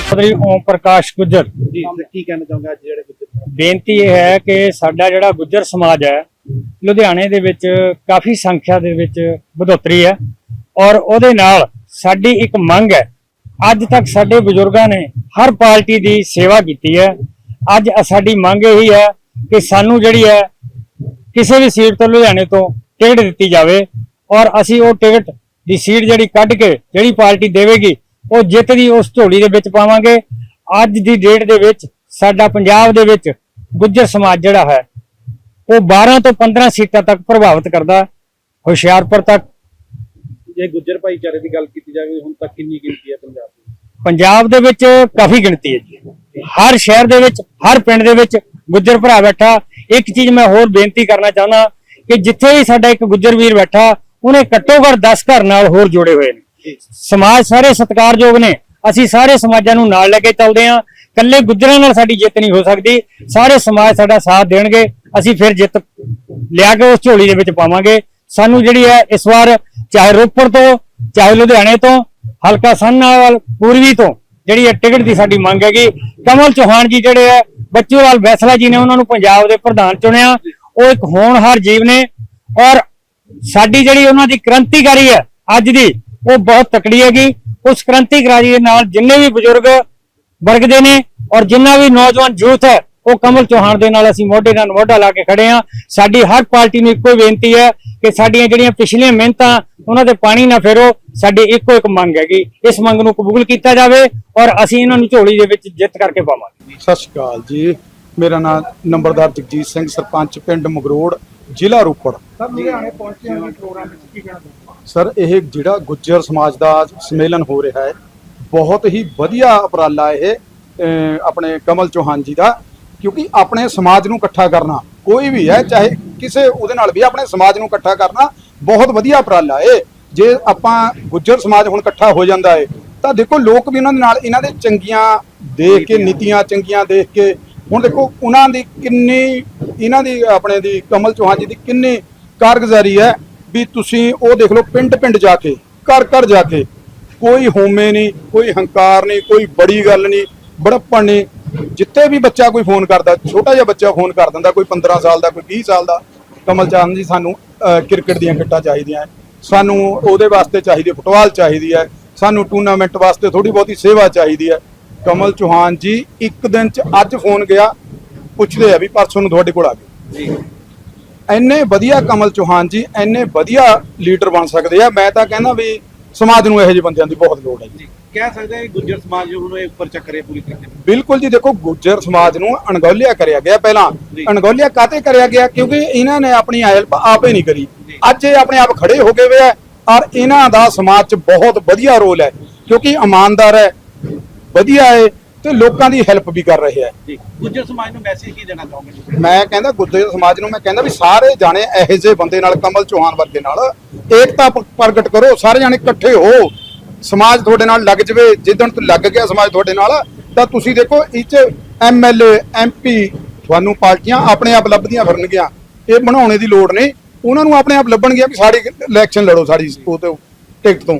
चौधरी ओम प्रकाश गुज्जर जी की कहना चाहूंगा ਅੱਜ ਜਿਹੜੇ ਗੁੱਜਰ ਬੇਨਤੀ ਇਹ ਹੈ ਕਿ ਸਾਡਾ ਜਿਹੜਾ ਗੁੱਜਰ ਸਮਾਜ ਹੈ ਲੁਧਿਆਣੇ ਦੇ ਵਿੱਚ ਕਾਫੀ ਸੰਖਿਆ ਦੇ ਵਿੱਚ ਵਧੋਤਰੀ ਹੈ ਔਰ ਉਹਦੇ ਨਾਲ ਸਾਡੀ ਇੱਕ ਮੰਗ ਹੈ। ਅੱਜ ਤੱਕ ਸਾਡੇ ਬਜ਼ੁਰਗਾਂ ਨੇ ਹਰ ਪਾਰਟੀ ਦੀ ਸੇਵਾ ਕੀਤੀ ਹੈ। ਅੱਜ ਸਾਡੀ ਮੰਗ ਇਹੀ ਹੈ ਕਿ ਸਾਨੂੰ ਜਿਹੜੀ ਹੈ ਕਿਸੇ ਵੀ ਸੀਟ ਤੋਂ ਲੁਧਿਆਣੇ ਤੋਂ ਟਿਕਟ ਦਿੱਤੀ ਜਾਵੇ ਔਰ ਅਸੀਂ ਉਹ ਟਿਕਟ ਦੀ ਸੀਟ ਜਿਹੜੀ ਕੱਢ ਕੇ ਜਿਹੜੀ ਪਾਰਟੀ ਦੇਵੇਗੀ ਉਹ ਜਿੱਤ ਦੀ ਉਸ ਝੋਲੀ ਦੇ ਵਿੱਚ ਪਾਵਾਂਗੇ। ਅੱਜ ਦੀ ਡੇਟ ਦੇ ਵਿੱਚ ਸਾਡਾ ਪੰਜਾਬ ਦੇ ਵਿੱਚ ਗੁੱਜਰ ਸਮਾਜ ਜਿਹੜਾ ਹੈ ਉਹ 12 ਤੋਂ 15 ਸੀਟਾਂ ਤੱਕ ਪ੍ਰਭਾਵਿਤ ਕਰਦਾ। ਹੁਸ਼ਿਆਰਪੁਰ ਤੱਕ ਜੇ ਗੁੱਜਰ ਭਾਈਚਾਰੇ ਦੀ ਗੱਲ ਕੀਤੀ ਜਾਵੇ ਹੁਣ ਤੱਕ ਕਿੰਨੀ ਗਿਣਤੀ ਹੈ ਪੰਜਾਬ ਦੇ ਵਿੱਚ ਕਾਫੀ ਗਿਣਤੀ ਹੈ ਜੀ। ਹਰ ਸ਼ਹਿਰ ਦੇ ਵਿੱਚ ਹਰ ਪਿੰਡ ਦੇ ਵਿੱਚ ਗੁੱਜਰ ਭਰਾ ਬੈਠਾ। ਇੱਕ ਚੀਜ਼ ਮੈਂ ਹੋਰ ਬੇਨਤੀ ਕਰਨਾ ਚਾਹੁੰਦਾ ਕਿ ਜਿੱਥੇ ਵੀ ਸਾਡਾ ਇੱਕ ਗੁੱਜਰ ਵੀਰ ਬੈਠਾ ਉਹਨੇ ਘੱਟੋ ਘੱਟ 10 ਘਰ ਨਾਲ ਹੋਰ ਜੋੜੇ ਹੋਏ ਨੇ। ਸਮਾਜ ਸਾਰੇ ਸਤਿਕਾਰਯੋਗ ਨੇ। ਅਸੀਂ ਸਾਰੇ ਸਮਾਜਾਂ ਨੂੰ ਨਾਲ ਲੈ ਕੇ ਚੱਲਦੇ ਹਾਂ। ਕੱਲੇ ਗੁੱਜਰਾਂ ਨਾਲ ਸਾਡੀ ਜਿੱਤ ਨਹੀਂ ਹੋ ਸਕਦੀ। ਸਾਰੇ ਸਮਾਜ ਸਾਡਾ ਸਾਥ ਦੇਣਗੇ ਅਸੀਂ ਫਿਰ ਜਿੱਤ ਲਿਆ ਕੇ ਉਸ ਝੋਲੀ ਦੇ ਵਿੱਚ ਪਾਵਾਂਗੇ। ਸਾਨੂੰ ਜਿਹੜੀ ਹੈ ਇਸ ਵਾਰ ਚਾਹੇ ਰੋਪੜ ਤੋਂ ਚਾਹੇ ਲੁਧਿਆਣੇ ਤੋਂ ਹਲਕਾ ਸੰਨਾਵਾਲ ਪੂਰਬੀ ਤੋਂ ਜਿਹੜੀ ਹੈ ਟਿਕਟ ਦੀ ਸਾਡੀ ਮੰਗ ਹੈਗੀ। ਕਮਲ ਚੌਹਾਨ ਜੀ ਜਿਹੜੇ ਹੈ ਬੱਚੂ ਲਾਲ ਬੈਸਲਾ ਜੀ ਨੇ ਉਹਨਾਂ ਨੂੰ ਪੰਜਾਬ ਦੇ ਪ੍ਰਧਾਨ ਚੁਣਿਆ। ਉਹ ਇੱਕ ਹੋਣਹਾਰ ਜੀਵ ਨੇ ਔਰ ਸਾਡੀ ਜਿਹੜੀ ਉਹਨਾਂ ਦੀ ਕ੍ਰਾਂਤੀਕਾਰੀ ਹੈ ਅੱਜ ਦੀ ਉਹ ਬਹੁਤ ਤਕੜੀ ਹੈਗੀ। ਉਸ ਕ੍ਰਾਂਤੀਕਾਰੀ ਦੇ ਨਾਲ ਜਿੰਨੇ ਵੀ ਬਜ਼ੁਰਗ ਵਰਗ ਦੇ ਨੇ ਔਰ ਜਿੰਨਾ ਵੀ ਨੌਜਵਾਨ ਯੂਥ ਹੈ ਉਹ ਕਮਲ ਚੌਹਾਨ ਦੇ ਨਾਲ ਅਸੀਂ ਮੋਢੇ ਨਾਲ ਮੋਢਾ ਲਾ ਕੇ ਖੜੇ ਹਾਂ। ਸਾਡੀ ਹਰ ਪਾਰਟੀ ਨੂੰ ਇੱਕੋ ਬੇਨਤੀ ਹੈ ਕਿ ਸਾਡੀਆਂ ਜਿਹੜੀਆਂ ਪਿਛਲੀਆਂ ਮਿਹਨਤਾਂ ਉਹਨਾਂ ਤੇ ਪਾਣੀ ਨਾ ਫੇਰੋ। ਸਾਡੀ ਇੱਕੋ ਇੱਕ ਮੰਗ ਹੈਗੀ। ਇਸ ਮੰਗ ਨੂੰ ਕਬੂਲ ਕੀਤਾ ਜਾਵੇ ਔਰ ਅਸੀਂ ਇਹਨਾਂ ਨੂੰ ਝੋਲੀ ਦੇ ਵਿੱਚ ਜਿੱਤ ਕਰਕੇ ਪਾਵਾਂਗੇ। ਸਤਿ ਸ਼੍ਰੀ ਅਕਾਲ ਜੀ। ਮੇਰਾ ਨਾਮ ਨੰਬਰਦਾਰ ਜਗਜੀਤ ਸਿੰਘ, ਸਰਪੰਚ ਪਿੰਡ ਮਗਰੋੜ, ਜ਼ਿਲ੍ਹਾ ਰੋਪੜ। ਸਰ ਲੁਧਿਆਣੇ ਪਹੁੰਚੇ ਹਾਂ ਪ੍ਰੋਗਰਾਮ ਵਿੱਚ ਕੀ ਕਹਿਣਾ ਚਾਹੁੰਦੇ ਸਰ ਇਹ ਜਿਹੜਾ ਗੁੱਜਰ ਸਮਾਜ ਦਾ ਸੰਮੇਲਨ ਹੋ ਰਿਹਾ ਹੈ ਬਹੁਤ ਹੀ ਵਧੀਆ ਉਪਰਾਲਾ ਇਹ ਆਪਣੇ ਕਮਲ ਚੌਹਾਨ ਜੀ ਦਾ, ਕਿਉਂਕਿ ਆਪਣੇ ਸਮਾਜ ਨੂੰ ਇਕੱਠਾ ਕਰਨਾ ਕੋਈ ਵੀ ਹੈ ਚਾਹੇ ਕਿਸੇ ਉਹਦੇ ਨਾਲ ਵੀ ਆਪਣੇ ਸਮਾਜ ਨੂੰ ਇਕੱਠਾ ਕਰਨਾ ਬਹੁਤ ਵਧੀਆ ਉਪਰਾਲਾ ਹੈ। ਜੇ ਆਪਾਂ ਗੁੱਜਰ ਸਮਾਜ ਹੁਣ ਇਕੱਠਾ ਹੋ ਜਾਂਦਾ ਹੈ ਤਾਂ ਦੇਖੋ ਲੋਕ ਵੀ ਉਹਨਾਂ ਦੇ ਨਾਲ ਇਹਨਾਂ ਦੇ ਚੰਗੀਆਂ ਦੇਖ ਕੇ ਨੀਤੀਆਂ ਚੰਗੀਆਂ ਦੇਖ ਕੇ ਹੁਣ ਦੇਖੋ ਉਹਨਾਂ ਦੀ ਕਿੰਨੀ ਇਹਨਾਂ ਦੀ ਆਪਣੇ ਦੀ ਕਮਲ ਚੌਹਾਨ ਜੀ ਦੀ ਕਿੰਨੀ ਕਾਰਗੁਜ਼ਾਰੀ ਹੈ ਵੀ ਤੁਸੀਂ ਉਹ ਦੇਖ ਲਓ ਪਿੰਡ ਪਿੰਡ ਜਾ ਕੇ ਘਰ ਘਰ ਜਾ ਕੇ ਕੋਈ ਹੋਮੇ ਨਹੀਂ ਕੋਈ ਹੰਕਾਰ ਨਹੀਂ ਕੋਈ ਬੜੀ ਗੱਲ ਨਹੀਂ ਬੜਪਣ ਨਹੀਂ। ਜਿੱਥੇ ਵੀ ਬੱਚਾ ਕੋਈ ਫੋਨ ਕਰਦਾ ਛੋਟਾ ਜਿਹਾ ਬੱਚਾ ਫੋਨ ਕਰ ਦਿੰਦਾ ਕੋਈ 15 ਸਾਲ ਦਾ ਕੋਈ 20 ਸਾਲ ਦਾ ਕਮਲ ਚੌਹਾਨ ਜੀ ਸਾਨੂੰ ਕ੍ਰਿਕਟ ਦੀਆਂ ਕਿੱਟਾਂ ਚਾਹੀਦੀਆਂ ਸਾਨੂੰ ਉਹਦੇ ਵਾਸਤੇ ਚਾਹੀਦੀ ਫੁੱਟਬਾਲ ਚਾਹੀਦੀ ਹੈ ਸਾਨੂੰ ਟੂਰਨਾਮੈਂਟ ਵਾਸਤੇ ਥੋੜੀ ਬਹੁਤੀ ਸੇਵਾ ਚਾਹੀਦੀ ਹੈ। ਕਮਲ ਚੌਹਾਨ ਜੀ ਇੱਕ ਦਿਨ ਚ ਅੱਜ ਫੋਨ ਗਿਆ ਪੁੱਛਦੇ ਆ ਵੀ ਪਰਸੋਂ ਨੂੰ ਤੁਹਾਡੇ ਕੋਲ ਆ ਗਏ ਜੀ। ਇੰਨੇ ਵਧੀਆ ਕਮਲ ਚੌਹਾਨ ਜੀ ਇੰਨੇ ਵਧੀਆ ਲੀਡਰ ਬਣ ਸਕਦੇ ਆ। ਮੈਂ ਤਾਂ ਕਹਿੰਦਾ ਵੀ ਸਮਾਜ ਨੂੰ ਇਹੋ ਜਿਹੇ ਬੰਦਿਆਂ ਦੀ ਬਹੁਤ ਲੋੜ ਹੈ ਜੀ। ਕਹਿ ਸਕਦੇ ਹਾਂ ਗੁੱਜਰ ਸਮਾਜ ਨੂੰ ਇਹ ਉੱਪਰ ਚੱਕਰੇ ਪੂਰੀ ਤਰੀਕੇ ਨਾਲ ਬਿਲਕੁਲ ਜੀ। ਦੇਖੋ ਗੁੱਜਰ ਸਮਾਜ ਨੂੰ ਅਣਗੌਲਿਆ ਕਰਿਆ ਗਿਆ। ਪਹਿਲਾਂ ਅਣਗੌਲਿਆ ਕਾਤੇ ਕਰਿਆ ਗਿਆ ਕਿਉਂਕਿ ਇਹਨਾਂ ਨੇ ਆਪਣੀ ਹੈਲਪ ਆਪੇ ਨਹੀਂ ਕਰੀ। ਅੱਜ ਇਹ ਆਪਣੇ ਆਪ ਖੜੇ ਹੋ ਗਏ ਵੇ ਔਰ ਇਹਨਾਂ ਦਾ ਸਮਾਜ 'ਚ ਬਹੁਤ ਵਧੀਆ ਰੋਲ ਹੈ ਕਿਉਂਕਿ ਇਮਾਨਦਾਰ ਹੈ ਵਧੀਆ ਹੈ ਤੇ ਲੋਕਾਂ ਦੀ ਹੈਲਪ ਵੀ ਕਰ ਰਹੇ ਹੈ ਜੀ। ਗੁੱਜਰ ਸਮਾਜ ਨੂੰ ਮੈਸੇਜ ਕੀ ਦੇਣਾ ਚਾਹੋਗੇ? ਮੈਂ ਕਹਿੰਦਾ ਗੁੱਜਰ ਸਮਾਜ ਨੂੰ ਮੈਂ ਕਹਿੰਦਾ ਵੀ ਸਾਰੇ ਜਾਣੇ ਇਹੋ ਜਿਹੇ ਬੰਦੇ ਨਾਲ ਕਮਲ ਚੌਹਾਨ ਵਰਗੇ ਨਾਲ ਏਕਤਾ ਪ੍ਰਗਟ ਕਰੋ। ਸਾਰੇ ਜਾਣੇ ਇਕੱਠੇ ਹੋ ਸਮਾਜ ਤੁਹਾਡੇ ਨਾਲ ਲੱਗ ਜਵੇ। ਜਿੱਦਣ ਤੋਂ ਲੱਗ ਗਿਆ ਸਮਾਜ ਤੁਹਾਡੇ ਨਾਲ ਤਾਂ ਤੁਸੀਂ ਦੇਖੋ ਇਹ 'ਚ MLA MP ਤੁਹਾਨੂੰ ਪਾਰਟੀਆਂ ਆਪਣੇ ਆਪ ਲੱਭਦੀਆਂ ਫਿਰਨਗੀਆਂ। ਇਹ ਬਣਾਉਣੇ ਦੀ ਲੋੜ ਨਹੀਂ ਉਹਨਾਂ ਨੂੰ ਆਪਣੇ ਆਪ ਲੱਭਣਗੀਆਂ ਵੀ ਸਾਡੀ ਇਲੈਕਸ਼ਨ ਲੜੋ ਸਾਡੀ ਉਹ ਤੇ ਟਿਕਟ ਤੋਂ।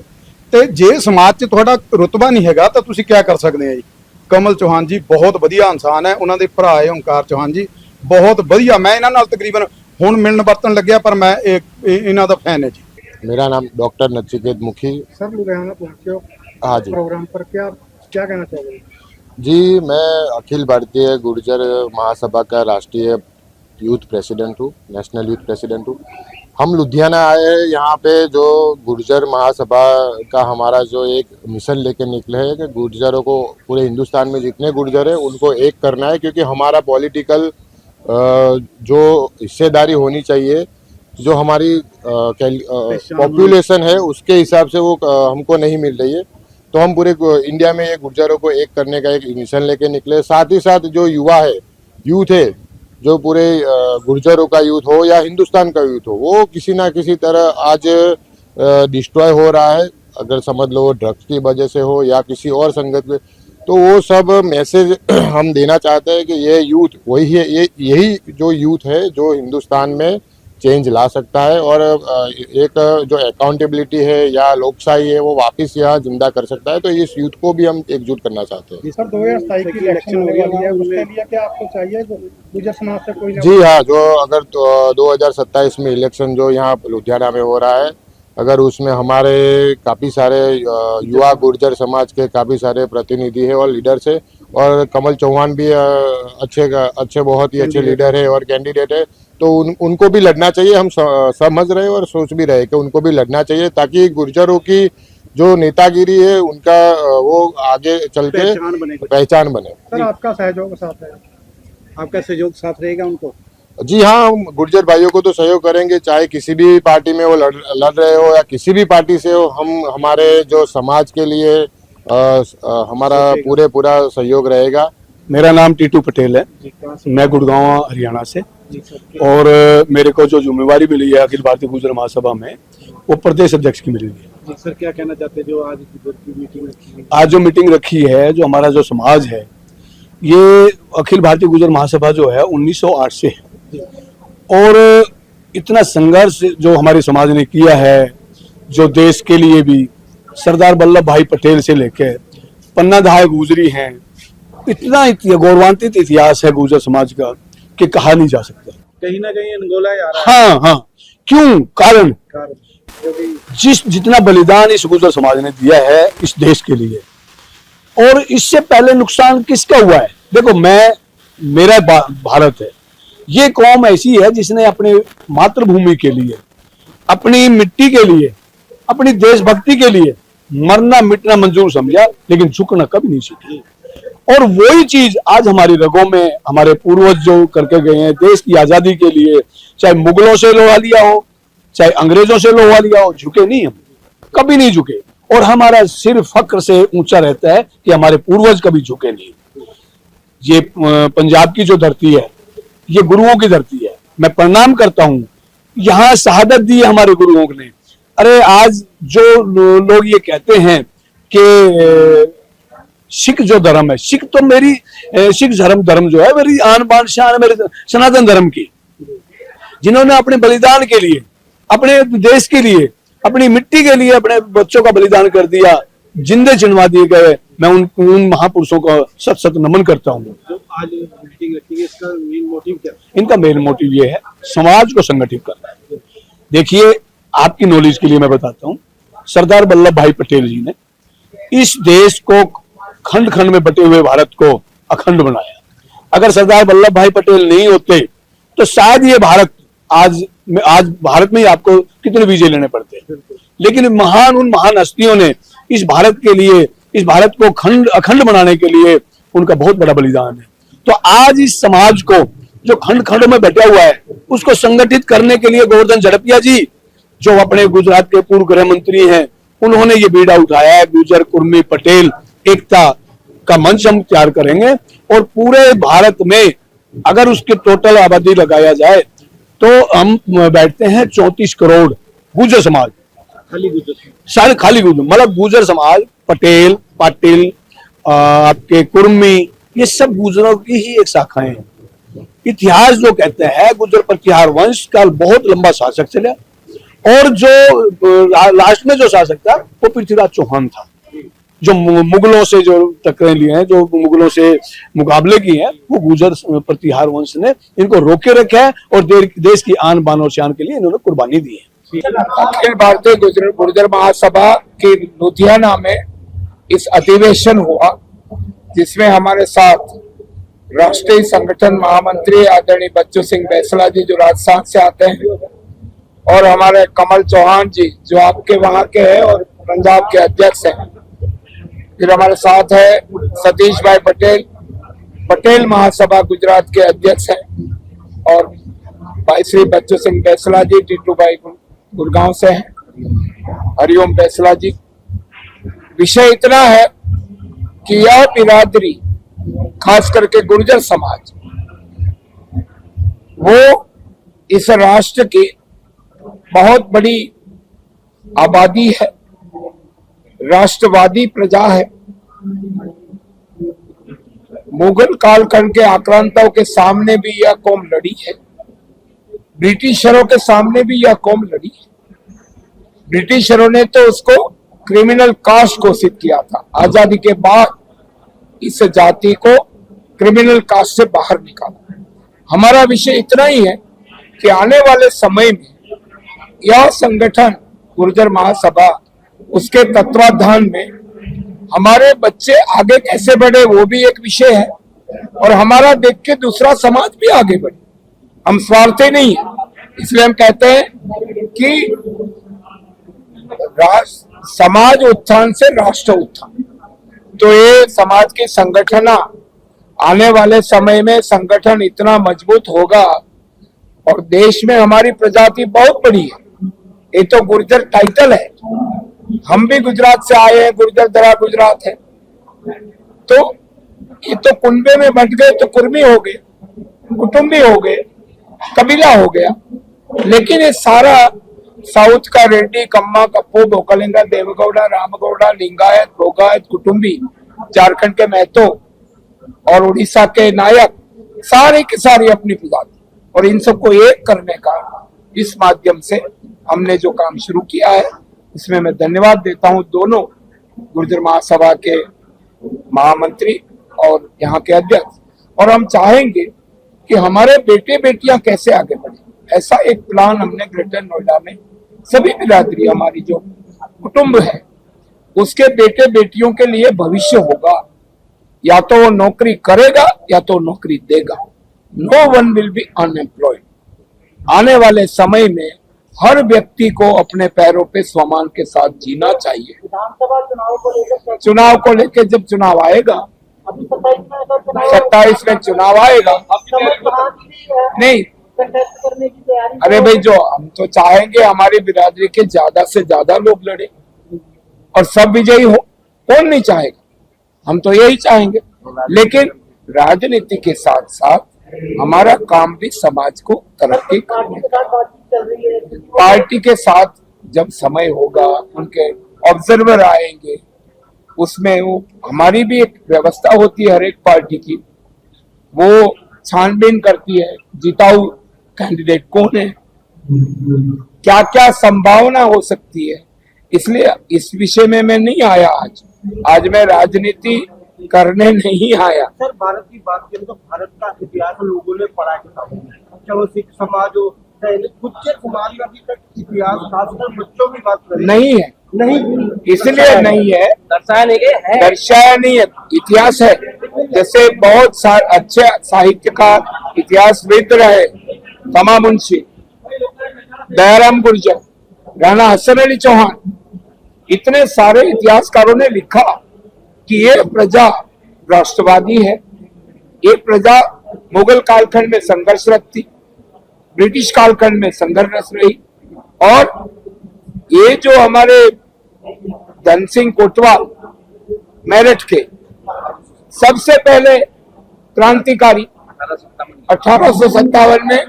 ਤੇ ਜੇ ਸਮਾਜ 'ਚ ਤੁਹਾਡਾ ਰੁਤਬਾ ਨਹੀਂ ਹੈਗਾ ਤਾਂ ਤੁਸੀਂ ਕੀ ਕਰ ਸਕਦੇ ਆ ਜੀ। ਕਮਲ ਚੌਹਾਨ ਜੀ ਬਹੁਤ ਵਧੀਆ ਇਨਸਾਨ ਹੈ। ਉਹਨਾਂ ਦੇ ਭਰਾ ਹੈ ਓਮਕਾਰ ਚੌਹਾਨ ਜੀ ਬਹੁਤ ਵਧੀਆ। ਮੈਂ ਇਹਨਾਂ ਨਾਲ ਤਕਰੀਬਨ ਹੁਣ ਮਿਲਣ ਵਰਤਣ ਲੱਗਿਆ ਪਰ ਮੈਂ ਇਹਨਾਂ ਦਾ ਫੈਨ ਹੈ ਜੀ। मेरा नाम डॉक्टर नचिकेत मुखी। सर लुधियाना पहुंचे हो हाँ जी प्रोग्राम पर क्या कहना चाहोगे? जी मैं अखिल भारतीय गुर्जर महासभा का राष्ट्रीय यूथ प्रेसिडेंट हूँ, नेशनल यूथ प्रेसिडेंट हूँ। हम लुधियाना आए हैं यहाँ पे जो गुर्जर महासभा का हमारा जो एक मिशन लेके निकले हैं कि गुर्जरों को पूरे हिंदुस्तान में जितने गुर्जर हैं उनको एक करना है क्योंकि हमारा पॉलिटिकल जो हिस्सेदारी होनी चाहिए जो हमारी पॉपुलेशन है उसके हिसाब से वो हमको नहीं मिल रही है। तो हम पूरे इंडिया में ये गुर्जरों को एक करने का एक मिशन लेके निकले। साथ ही साथ जो युवा है यूथ है जो पूरे गुर्जरों का यूथ हो या हिंदुस्तान का यूथ हो वो किसी ना किसी तरह आज डिस्ट्रॉय हो रहा है। अगर समझ लो ड्रग्स की वजह से हो या किसी और संगत में तो वो सब मैसेज हम देना चाहते हैं कि ये यूथ वही है। यही जो यूथ है जो हिंदुस्तान में चेंज ला सकता है और एक जो अकाउंटेबिलिटी है या लोकशाही है वो वापस यहाँ जिंदा कर सकता है। तो इस यूथ को भी हम एकजुट करना चाहते हैं। सर 2027 की इलेक्शन होने वाली है, उसके लिए क्या आपको चाहिए गुर्जर समाज से कोई जी हाँ, जो अगर 2027 में इलेक्शन जो यहाँ लुधियाना में हो रहा है, अगर उसमें हमारे काफ़ी सारे युवा गुर्जर समाज के काफ़ी सारे प्रतिनिधि है और लीडर्स है, और कमल चौहान भी अच्छे बहुत ही अच्छे लीडर है और कैंडिडेट है, तो उनको भी लड़ना चाहिए। हम समझ रहे और सोच भी रहे कि उनको भी लड़ना चाहिए, ताकि गुर्जरों की जो नेतागिरी है उनका वो आगे चल के पहचान बने। सर आपका सहयोग साथ है, आपका सहयोग साथ रहेगा उनको? जी हाँ, हम गुर्जर भाइयों को तो सहयोग करेंगे, चाहे किसी भी पार्टी में वो लड़ रहे हो या किसी भी पार्टी से हो। हम हमारे जो समाज के लिए हमारा पूरा सहयोग रहेगा। मेरा नाम टीटू पटेल है, मैं गुड़गांव हरियाणा से, और मेरे को जो जिम्मेवारी मिली है अखिल भारतीय गुर्जर महासभा में, वो प्रदेश अध्यक्ष की मिली है। सर क्या कहना चाहते हैं जो आज की मीटिंग रखी है? आज जो मीटिंग रखी है, जो हमारा जो समाज है, ये अखिल भारतीय गुर्जर महासभा जो है 1908 से है, और इतना संघर्ष जो हमारे समाज ने किया है, जो देश के लिए भी सरदार वल्लभ भाई पटेल से लेकर पन्ना धाय गुजरी हैं, इतना गौरवान्वित इतिहास है गुर्जर समाज का कि कहा नहीं जा सकता। कहीं ना कहीं अनगोला आ रहा है। हाँ, क्यों? कारण जितना बलिदान इस गुर्जर समाज ने दिया है इस देश के लिए, और इससे पहले नुकसान किसका हुआ है? देखो, मेरा भारत है, ये कौम ऐसी है जिसने अपने मातृभूमि के लिए, अपनी मिट्टी के लिए, अपनी देशभक्ति के लिए मरना मिटना मंजूर समझा, लेकिन झुकना कभी नहीं सीखी। और वही चीज आज हमारी रगों में हमारे पूर्वज जो करके गए हैं देश की आजादी के लिए, चाहे मुगलों से लोहा लिया हो, चाहे अंग्रेजों से लोहा लिया हो, झुके नहीं, हम कभी नहीं झुके। और हमारा सिर फक्र से ऊंचा रहता है कि हमारे पूर्वज कभी झुके नहीं। ये पंजाब की जो धरती है, ये गुरुओं की धरती है, मैं प्रणाम करता हूं। यहाँ शहादत दी है हमारे गुरुओं ने। अरे आज जो लोग ये कहते हैं कि सिख जो धर्म है, सिख तो मेरी सिख धर्म जो है मेरी आन बान शान मेरे सनातन धर्म की, जिन्होंने अपने बलिदान के लिए, अपने देश के लिए, अपनी मिट्टी के लिए अपने बच्चों का बलिदान कर दिया, जिंदे चिनवा दिए गए। मैं उन महापुरुषों को सत सत नमन करता हूँ। जो आज मीटिंग रखी है, इसका मेन मोटिव क्या? इनका मेन मोटिव ये है समाज को संगठित करना है। देखिए, आपकी नॉलेज के लिए मैं बताता हूँ, सरदार वल्लभ भाई पटेल जी ने इस देश को खंड खंड में बटे हुए भारत को अखंड बनाया। अगर सरदार वल्लभ भाई पटेल नहीं होते तो शायद ये भारत आज भारत में ही आपको कितने वीजे लेने पड़ते। लेकिन उन महान हस्तियों ने इस भारत के लिए, इस भारत को अखंड बनाने के लिए उनका बहुत बड़ा बलिदान है। तो आज इस समाज को जो खंड खंड में बैठा हुआ है उसको संगठित करने के लिए गोवर्धन झड़पिया जी, जो अपने गुजरात के पूर्व गृह मंत्री हैं, उन्होंने ये बीड़ा उठाया है। गुर्जर कुर्मी पटेल एकता का मंच हम तैयार करेंगे, और पूरे भारत में अगर उसकी टोटल आबादी लगाया जाए तो हम बैठते हैं 34 करोड़ गुर्जर समाज, खाली गुर्जर, सारे खाली गुर्जर, मतलब गुर्जर समाज, पटेल, पाटिल, आपके कुर्मी, ये सब गुर्जरों की ही एक शाखाएं हैं। इतिहास जो कहते हैं गुर्जर प्रतिहार वंश का बहुत लंबा शासक चला, और जो लास्ट में जो शासक था वो पृथ्वीराज चौहान था, जो मुगलों से जो टक्करें लिए हैं, जो मुगलों से मुकाबले किए हैं, वो गुर्जर प्रतिहार वंश ने इनको रोके रखा है, और देश की आन बान और शान के लिए इन्होंने कुर्बानी दी है। अखिल भारतीय गुर्जर महासभा के लुधियाना में इस अधिवेशन हुआ, जिसमें हमारे साथ राष्ट्रीय संगठन महामंत्री आदरणीय बच्चू सिंह बैसला जी जो राजस्थान से आते हैं, और हमारे कमल चौहान जी जो आपके वहां के हैं और पंजाब के अध्यक्ष हैं। फिर हमारे साथ है सतीश भाई पटेल, पटेल महासभा गुजरात के अध्यक्ष हैं, और भाई श्री बच्चू सिंह बैसला जी टीटू भाई गुड़गांव से हैं, हरिओम बैसला जी। विषय इतना है कि यह बिरादरी, खास करके गुर्जर समाज, वो इस राष्ट्र की बहुत बड़ी आबादी है, राष्ट्रवादी प्रजा है। मुगल कालखंड के आक्रांताओं के सामने भी यह कौम लड़ी है, ब्रिटिशरों के सामने भी यह कौम लड़ी। ब्रिटिशरों ने तो उसको क्रिमिनल कास्ट घोषित किया था। आजादी के बाद इस जाति को क्रिमिनल कास्ट से बाहर निकाला। हमारा विषय इतना ही है कि आने वाले समय में यह संगठन गुर्जर महासभा, उसके तत्वाधान में हमारे बच्चे आगे कैसे बढ़े वो भी एक विषय है, और हमारा देख के दूसरा समाज भी आगे बढ़े। हम स्वार्थी नहीं है, इसलिए हम कहते हैं कि समाज उत्थान से राष्ट्र उत्थान। तो ये समाज के संगठन आने वाले समय में संगठन इतना मजबूत होगा, और देश में हमारी प्रजाति बहुत बड़ी है। ये तो गुर्जर टाइटल है, हम भी गुजरात से आए हैं, गुर्जर दरा गुजरात है, तो ये तो कुनबे में बंट गए तो कुर्मी हो गए, कुटुंबी हो गए, कबीला हो गया। लेकिन ये सारा साउथ का रेड्डी, कम्मा, कप्पू, बोकलिंगा, देवगौड़ा, रामगौड़ा, लिंगायत, भोगायत, कुटुंबी, झारखंड के महतो और उड़ीसा के नायक, सारे के सारे अपनी प्रजाति, और इन सबको एक करने का इस माध्यम से हमने जो काम शुरू किया है, इसमें मैं धन्यवाद देता हूं दोनों गुर्जर महासभा के महामंत्री और यहाँ के अध्यक्ष। और हम चाहेंगे कि हमारे बेटे बेटियां कैसे आगे बढ़े, ऐसा एक प्लान हमने ग्रेटर नोएडा में सभी बिरादरी, हमारी जो कुटुंब है उसके बेटे बेटियों के लिए भविष्य होगा। या तो वो नौकरी करेगा या तो नौकरी देगा। No one will be unemployed. आने वाले समय में हर व्यक्ति को अपने पैरों पे स्वाभिमान के साथ जीना चाहिए। विधानसभा चुनाव को लेकर जब चुनाव आएगा, 27 में चुनाव आएगा, नहीं करने की तैयारी। अरे भाई, जो हम तो चाहेंगे हमारी बिरादरी के ज्यादा से ज्यादा लोग लड़े और सब विजयी हो। कौन नहीं चाहेगा, हम तो यही चाहेंगे। लेकिन राजनीति के साथ साथ हमारा काम भी समाज को तरक्की करने का। पार्टी के साथ जब समय होगा, उनके ऑब्जर्वर आएंगे, उसमें वो हमारी भी एक व्यवस्था होती है, हर एक पार्टी की, वो छानबीन करती है जिताऊ कैंडिडेट कौन है, क्या क्या संभावना हो सकती है। इसलिए इस विषय में मैं नहीं आया आज मैं राजनीति करने नहीं आया। सर, भारत की बात करें तो भारत का इतिहास लोगों ने पढ़ा है किताबों में, चाहे वो सिख समाज हो, चाहे गुर्जर समाज का अभी तक इतिहास, खासकर बच्चों की बात करें, नहीं है, नहीं, इसलिए नहीं है, दर्शाया नहीं है, इतिहास है। जैसे बहुत अच्छे साहित्यकार, इतिहासविद रहे, कमा मुंशी, दयाराम गुर्जर, राणा हसन अली चौहान, इतने सारे इतिहासकारों ने लिखा कि ये प्रजा राष्ट्रवादी है, ये प्रजा मुगल कालखंड में संघर्षरत थी, ब्रिटिश कालखंड में संघर्षरत रही, और ये जो हमारे धन सिंह कोटवाल मेरठ के सबसे पहले क्रांतिकारी 1857 में,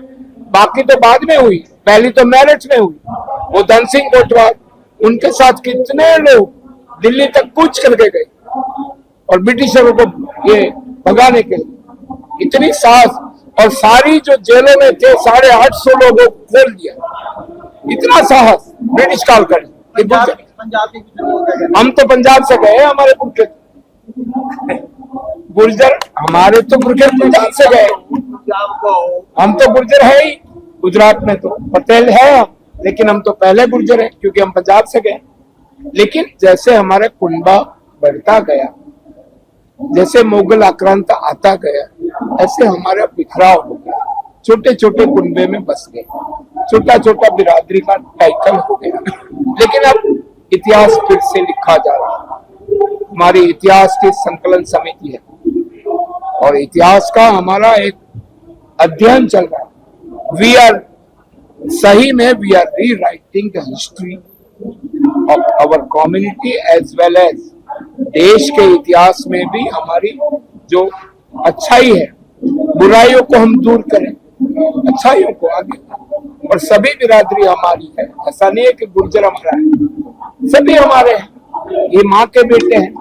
बाकी तो बाद में हुई, पहली तो मेरठ में हुई, वो धन सिंह कोटवाल, उनके साथ कितने लोग दिल्ली तक कूच करके गए और ब्रिटिशरों को ये भगाने के लिए इतनी साहस, और सारी जो जेलों में थे 850 लोगों को खोल दिया, इतना साहस ब्रिटिश काल कर। हम तो पंजाब से गए, हमारे गुर्जर, हमारे तो गुर्जर पंजाब से गए, हम तो गुर्जर है ही, गुजरात में तो पटेल है, लेकिन हम तो पहले गुर्जर हैं क्योंकि हम पंजाब से गए। लेकिन जैसे हमारा कुनबा बढ़ता गया, जैसे मुगल आक्रांत आता गया, ऐसे हमारा बिखराव हो गया, छोटे छोटे कुनबे में बस गए, छोटा छोटा बिरादरी का टाइटल हो गया। लेकिन अब इतिहास फिर से लिखा जा रहा है, हमारी इतिहास की संकलन समिति है और इतिहास का हमारा एक अध्ययन चल रहा है। वी आर सही में we are rewriting the history of our community as well as देश के इतिहास में भी हमारी जो अच्छाई है, बुराइयों को हम दूर करें, अच्छाइयों को आगे, और सभी बिरादरी हमारी है। ऐसा नहीं है कि गुर्जर हमारा है, सभी हमारे हैं, ये माँ के बेटे हैं।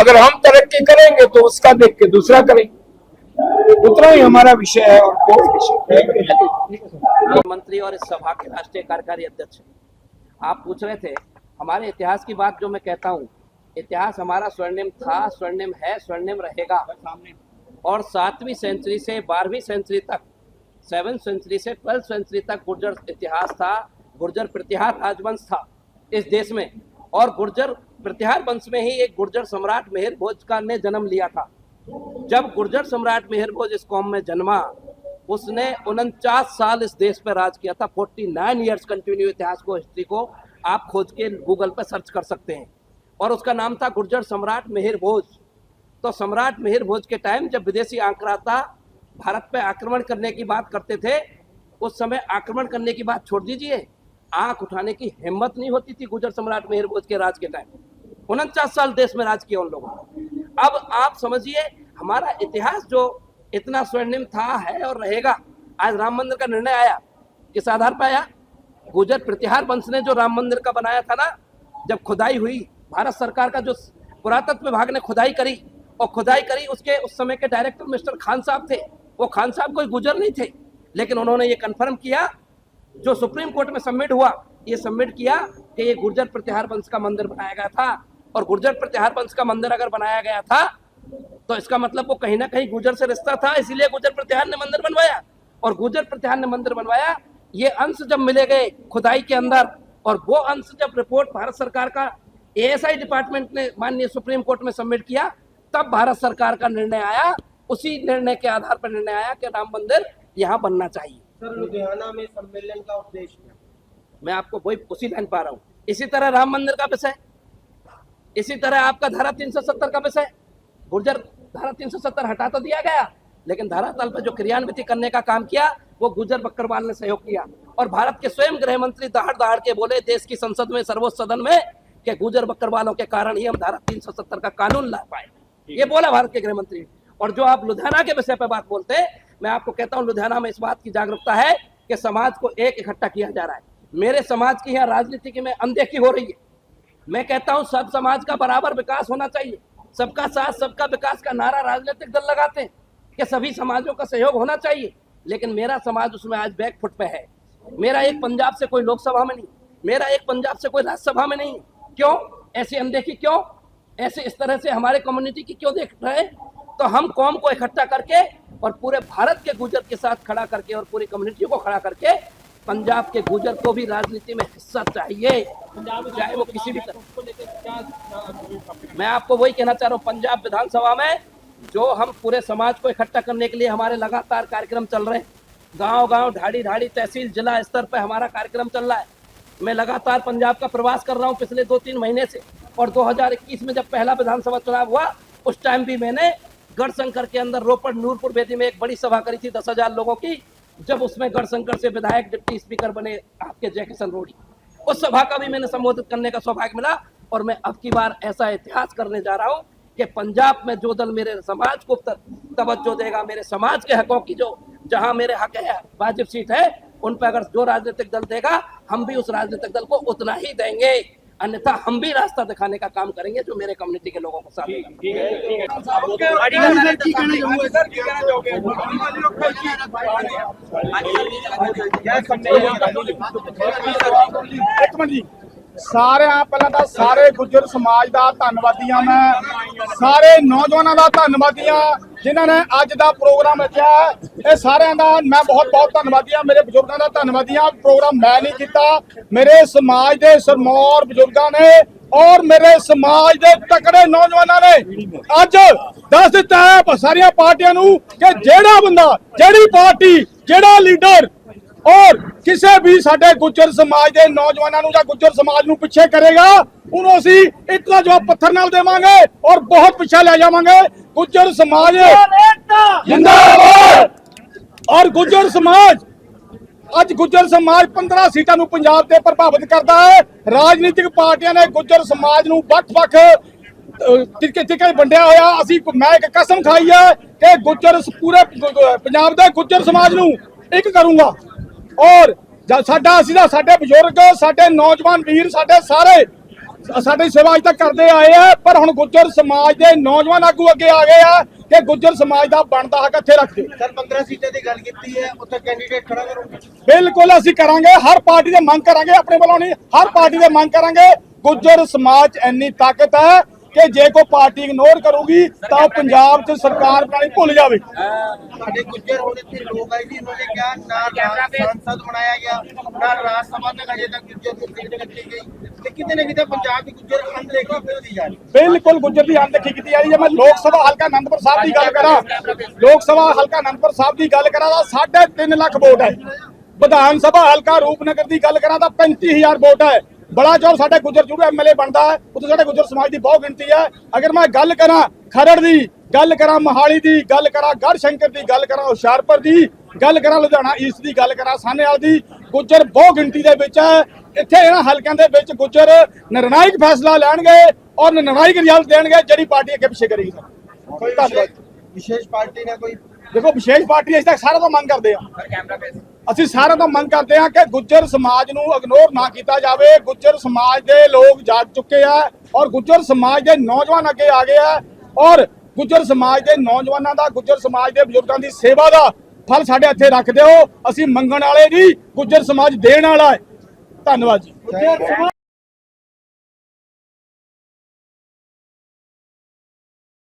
अगर हम तरक्की करेंगे तो उसका देख के दूसरा करेंगे। उतना ही हमारा विषय है और कोई विषय नहीं। मंत्री और इस सभा के राष्ट्रीय कार्यकारी अध्यक्ष, आप पूछ रहे थे हमारे इतिहास की बात। जो मैं कहता हूँ, इतिहास हमारा स्वर्णिम था, स्वर्णिम है, स्वर्णिम रहेगा। और 7वीं सेंचुरी से 12वीं सेंचुरी तक, 7th सेंचुरी से 12th सेंचुरी तक गुर्जर इतिहास था, गुर्जर प्रतिहार राजवंश था इस देश में। और गुर्जर प्रतिहार वंश में ही एक गुर्जर सम्राट मिहिर भोज का ने जन्म लिया था। जब गुर्जर सम्राट मिहिर भोज इस कौम में जन्मा, उसने 49 साल इस देश पर राज किया था। 49 ईयर्स कंटिन्यू इतिहास को, हिस्ट्री को आप खोज के गूगल पर सर्च कर सकते हैं। और उसका नाम था गुर्जर सम्राट मिहिर भोज। तो सम्राट मिहिर भोज के टाइम जब विदेशी आक्रांता भारत पे आक्रमण करने की बात करते थे, उस समय आक्रमण करने की बात छोड़ दीजिए, आंख उठाने की हिम्मत नहीं होती थी गुर्जर सम्राट मिहिर भोज के राज के टाइम। 49 साल देश में राज किया उन लोगों ने। अब आप समझिए, हमारा इतिहास जो इतना स्वर्णिम था, है और रहेगा। आज राम मंदिर का निर्णय आया, किस आधार पर आया? गुर्जर प्रतिहार वंश ने जो राम मंदिर का बनाया था ना, जब खुदाई हुई, भारत सरकार का जो पुरातत्व विभाग ने खुदाई करी, और खुदाई करी, उसके उस समय के डायरेक्टर मिस्टर खान साहब थे। वो खान साहब कोई गुर्जर नहीं थे, लेकिन उन्होंने ये कन्फर्म किया, जो सुप्रीम कोर्ट में सबमिट हुआ, ये सबमिट किया कि ये गुर्जर प्रतिहार वंश का मंदिर बनाया गया था। और गुर्जर प्रतिहार वंश का मंदिर अगर बनाया गया था, तो इसका मतलब वो कहीं ना कहीं गुर्जर से रिश्ता था, इसीलिए गुर्जर प्रतिहार ने मंदिर बनवाया। और गुर्जर प्रतिहार ने मंदिर बनवाया, ये अंश जब मिले गए खुदाई के अंदर, और वो अंश जब रिपोर्ट भारत सरकार का ASI डिपार्टमेंट ने माननीय सुप्रीम कोर्ट में सबमिट किया, तब भारत सरकार का निर्णय आया। उसी निर्णय के आधार पर निर्णय आया कि राम मंदिर यहाँ बनना चाहिए। सर, लुधियाना में सम्मेलन का उद्देश्य क्या? मैं आपको वही उसी लाइन पा रहा हूँ। इसी तरह राम मंदिर का विषय, इसी तरह आपका धारा 370 का विषय। गुर्जर धारा 370 हटा तो दिया गया, लेकिन धरातल पर जो क्रियान्वित करने का काम किया, वो गुर्जर बकरवाल ने सहयोग किया। और भारत के स्वयं गृह मंत्री दहाड़ दहाड़ के बोले देश की संसद में, सर्वोच्च सदन में, कि गुर्जर बकरवालों के कारण ही हम धारा 370 का कानून ला पाए। ये बोला भारत के गृह मंत्री। और जो आप लुधियाना के विषय पर बात बोलते हैं, मैं आपको कहता हूँ, लुधियाना में इस बात की जागरूकता है कि समाज को एक इकट्ठा किया जा रहा है। मेरे समाज की यहाँ राजनीति में अनदेखी हो रही है। मैं कहता हूँ सब समाज का बराबर विकास होना चाहिए। सबका साथ सबका विकास का नारा राजनीतिक दल लगाते हैं कि सभी समाजों का सहयोग होना चाहिए, लेकिन मेरा समाज उसमें आज बैकफुट पे है। मेरा एक पंजाब से कोई लोकसभा में नहीं, मेरा एक पंजाब से कोई राज्यसभा में नहीं। क्यों ऐसी अनदेखी? क्यों ऐसे इस तरह से हमारे कम्युनिटी की क्यों देख रहे हैं? तो हम कौम को इकट्ठा करके और पूरे भारत के गुर्जर के साथ खड़ा करके और पूरी कम्युनिटी को खड़ा करके, पंजाब के गुर्जर को भी राजनीति में हिस्सा चाहिए, चाहे वो किसी भी तरह। मैं आपको वही कहना चाह रहा हूँ, पंजाब विधानसभा में जो हम पूरे समाज को इकट्ठा करने के लिए हमारे लगातार कार्यक्रम चल रहे हैं। गांव गांव, ढाड़ी ढाड़ी, तहसील, जिला स्तर पर हमारा कार्यक्रम चल रहा है। मैं लगातार पंजाब का प्रवास कर रहा हूँ पिछले 2-3 महीने से। और 2021 में जब पहला विधानसभा चुनाव हुआ, उस टाइम भी मैंने गढ़शंकर के अंदर रोपड़ नूरपुर बेदी में एक बड़ी सभा करी थी 10,000 लोगों की, जब उसमें गढ़शंकर से विधायक डिप्टी स्पीकर बने आपके जयकिशन रोड़ी। उस सभा का भी मैंने संबोधित करने का सौभाग्य मिला। और मैं अब की बार ऐसा इतिहास करने जा रहा हूँ कि पंजाब में जो दल मेरे समाज को तवज्जो देगा, मेरे समाज के हकों की जो जहां मेरे हक है, वाजिब सीट है, उन पर अगर जो राजनीतिक दल देगा, हम भी उस राजनीतिक दल को उतना ही देंगे। अन्यथा हम भी रास्ता दिखाने का काम करेंगे जो मेरे कम्युनिटी के लोगों को साथ ਸਾਰਿਆਂ ਪਹਿਲਾਂ ਤਾਂ ਸਾਰੇ ਗੁੱਜਰ ਸਮਾਜ ਦਾ ਧੰਨਵਾਦੀ ਹਾਂ। ਮੈਂ ਸਾਰੇ ਨੌਜਵਾਨਾਂ ਦਾ ਧੰਨਵਾਦੀ ਹਾਂ ਜਿਨ੍ਹਾਂ ਨੇ ਅੱਜ ਦਾ ਪ੍ਰੋਗਰਾਮ ਰੱਖਿਆ। ਇਹ ਸਾਰਿਆਂ ਦਾ ਮੈਂ ਬਹੁਤ ਧੰਨਵਾਦੀ ਹਾਂ। ਮੇਰੇ ਬਜ਼ੁਰਗਾਂ ਦਾ ਧੰਨਵਾਦੀ ਹਾਂ। ਪ੍ਰੋਗਰਾਮ ਮੈਂ ਨਹੀਂ ਕੀਤਾ, ਮੇਰੇ ਸਮਾਜ ਦੇ ਸਰਮੌਰ ਬਜ਼ੁਰਗਾਂ ਨੇ ਔਰ ਮੇਰੇ ਸਮਾਜ ਦੇ ਤਕੜੇ ਨੌਜਵਾਨਾਂ ਨੇ ਅੱਜ ਦੱਸ ਦਿੱਤਾ ਹੈ ਸਾਰੀਆਂ ਪਾਰਟੀਆਂ ਨੂੰ ਕਿ ਜਿਹੜਾ ਬੰਦਾ, ਜਿਹੜੀ ਪਾਰਟੀ, ਜਿਹੜਾ ਲੀਡਰ और किसी भी साडे गुज्जर समाज के नौजवानों या गुज्जर समाज नूं पिछे करेगा, उन्होंने असीं इतना जवाब पत्थर नाल देवांगे और बहुत पिछे ले जावांगे। गुज्जर समाज जिंदाबाद। और गुज्जर समाज अज गुज्जर समाज 15 सीटां नूं पंजाब ते प्रभावित करता है। राजनीतिक पार्टियां ने गुज्जर समाज नूं वख-वख टिके वंडिया होया। असीं मैं एक कसम खाई है कि गुज्जर पूरे पंजाब दे गुज्जर समाज नूं एक करूंगा। और साडे बजुर्ग, साडे नौजवान वीर, साडे सारे ਸਾਡੀ ਸੇਵਾ ਅੱਜ ਤੱਕ ਕਰਦੇ ਆਏ ਆ, ਪਰ ਹੁਣ ਗੁੱਜਰ ਸਮਾਜ ਦੇ ਨੌਜਵਾਨ ਆਗੂ ਅੱਗੇ ਆ ਗਏ ਆ ਕਿ ਗੁੱਜਰ ਸਮਾਜ ਦਾ ਬਣਦਾ ਹੱਕ ਇੱਥੇ ਰੱਖਦੇ। ਸਰ 15 ਸੀਟਾਂ ਦੀ ਗੱਲ ਕੀਤੀ ਹੈ, ਉੱਥੇ ਕੈਂਡੀਡੇਟ ਖੜਾ ਕਰੋਗੇ? ਬਿਲਕੁਲ ਅਸੀਂ ਕਰਾਂਗੇ, ਹਰ ਪਾਰਟੀ ਦੇ ਮੰਗ ਕਰਾਂਗੇ, ਆਪਣੇ ਵੱਲੋਂ ਨਹੀਂ, ਹਰ ਪਾਰਟੀ ਦੇ ਮੰਗ ਕਰਾਂਗੇ। ਗੁੱਜਰ ਸਮਾਜ 'ਚ ਇੰਨੀ ਤਾਕਤ ਹੈ ਕਿ ਜੇ ਕੋਈ ਪਾਰਟੀ ਇਗਨੋਰ ਕਰੂਗੀ ਤਾਂ ਉਹ ਪੰਜਾਬ 'ਚ ਸਰਕਾਰ ਬਣਾਣੀ ਭੁੱਲ ਜਾਵੇ। ਸਾਡੇ ਗੁੱਜਰ ਹੋਣੇ ਤੇ ਲੋਕ ਆਏ ਜੀ, उन्होंने क्या ना सांसद बनाया गया ना राज्यसभा तक अजय तक गुज्जर को सीट रखी गई, ਤੇ ਕਿਤੇ ਨਾ ਕਿਤੇ ਪੰਜਾਬ ਦੀ ਗੁੱਜਰ ਅਣਦੇਖੀ ਕੀਤੀ ਜਾ ਰਹੀ ਹੈ। ਬਿਲਕੁਲ ਗੁੱਜਰ ਦੀ ਅਣਦੇਖੀ ਕੀਤੀ ਜਾ ਰਹੀ ਹੈ। ਮੈਂ ਲੋਕ ਸਭਾ ਹਲਕਾ ਅਨੰਦਪੁਰ ਸਾਹਿਬ ਦੀ ਗੱਲ ਕਰਾਂ, ਲੋਕ ਸਭਾ ਹਲਕਾ ਅਨੰਦਪੁਰ ਸਾਹਿਬ ਦੀ ਗੱਲ ਕਰਾਂ ਤਾਂ 3.5 ਲੱਖ ਵੋਟ ਹੈ। ਵਿਧਾਨ ਸਭਾ ਹਲਕਾ ਰੂਪਨਗਰ ਦੀ ਗੱਲ ਕਰਾਂ ਤਾਂ 35,000 ਵੋਟ ਹੈ। ਬੜਾ ਚੌਰ ਸਾਡੇ ਗੁੱਜਰ ਜਰੂਰ ਐਮਐਲਏ ਬਣਦਾ ਹੈ, ਉੱਥੇ ਸਾਡੇ ਗੁੱਜਰ ਸਮਾਜ ਦੀ ਬਹੁਤ ਗਿਣਤੀ ਹੈ। ਅਗਰ ਮੈਂ ਗੱਲ ਕਰਾਂ ਖਰੜ ਦੀ, ਗੱਲ ਕਰਾਂ ਮੋਹਾਲੀ ਦੀ, ਗੱਲ ਕਰਾਂ ਗੜ੍ਹਸ਼ੰਕਰ ਦੀ, ਗੱਲ ਕਰਾਂ ਹੁਸ਼ਿਆਰਪੁਰ ਦੀ, ਗੱਲ ਕਰਾਂ ਲੁਧਿਆਣਾ ਈਸਟ ਦੀ, ਗੱਲ ਕਰਾਂ ਸਾਹਨੇਵਾਲ ਦੀ, ਗੁੱਜਰ ਬਹੁਤ ਗਿਣਤੀ ਦੇ ਵਿੱਚ ਹੈ। ਇੱਥੇ ਇਹਨਾਂ ਹਲਕਿਆਂ ਦੇ ਵਿੱਚ ਗੁੱਜਰ ਨਿਰਣਾਇਕ ਫੈਸਲਾ ਲੈਣਗੇ ਔਰ ਨਿਰਣਾਇਕ ਰਿਜ਼ਲਟ ਦੇਣਗੇ ਜਿਹੜੀ ਪਾਰਟੀ ਅੱਗੇ ਪਿੱਛੇ ਕਰੇਗੀ। ਕੋਈ ਧੰਨਵਾਦ। ਵਿਸ਼ੇਸ਼ ਪਾਰਟੀ ਨੇ ਕੋਈ ਦੇਖੋ ਵਿਸ਼ੇਸ਼ ਪਾਰਟੀ ਅਸੀਂ ਤਾਂ ਸਾਰਿਆਂ ਤੋਂ ਮੰਗ ਕਰਦੇ ਆ, ਅਸੀਂ ਸਾਰਿਆਂ ਤੋਂ ਮੰਗ ਕਰਦੇ ਆ ਕਿ ਗੁੱਜਰ ਸਮਾਜ ਨੂੰ ਇਗਨੋਰ ਨਾ ਕੀਤਾ ਜਾਵੇ। ਗੁੱਜਰ ਸਮਾਜ ਦੇ ਲੋਕ ਜਾਗ ਚੁੱਕੇ ਆ ਔਰ ਗੁੱਜਰ ਸਮਾਜ ਦੇ ਨੌਜਵਾਨ ਅੱਗੇ ਆ ਗਏ ਆ ਔਰ ਗੁੱਜਰ ਸਮਾਜ ਦੇ ਨੌਜਵਾਨਾਂ ਦਾ, ਗੁੱਜਰ ਸਮਾਜ ਦੇ ਬਜ਼ੁਰਗਾਂ ਦੀ ਸੇਵਾ ਦਾ ਫਲ ਸਾਡੇ ਇੱਥੇ ਰੱਖ ਦਿਓ। ਅਸੀਂ ਮੰਗਣ ਵਾਲੇ ਨਹੀਂ, ਗੁੱਜਰ ਸਮਾਜ ਦੇਣ ਵਾਲਾ ਹੈ। ਧੰਨਵਾਦ ਜੀ।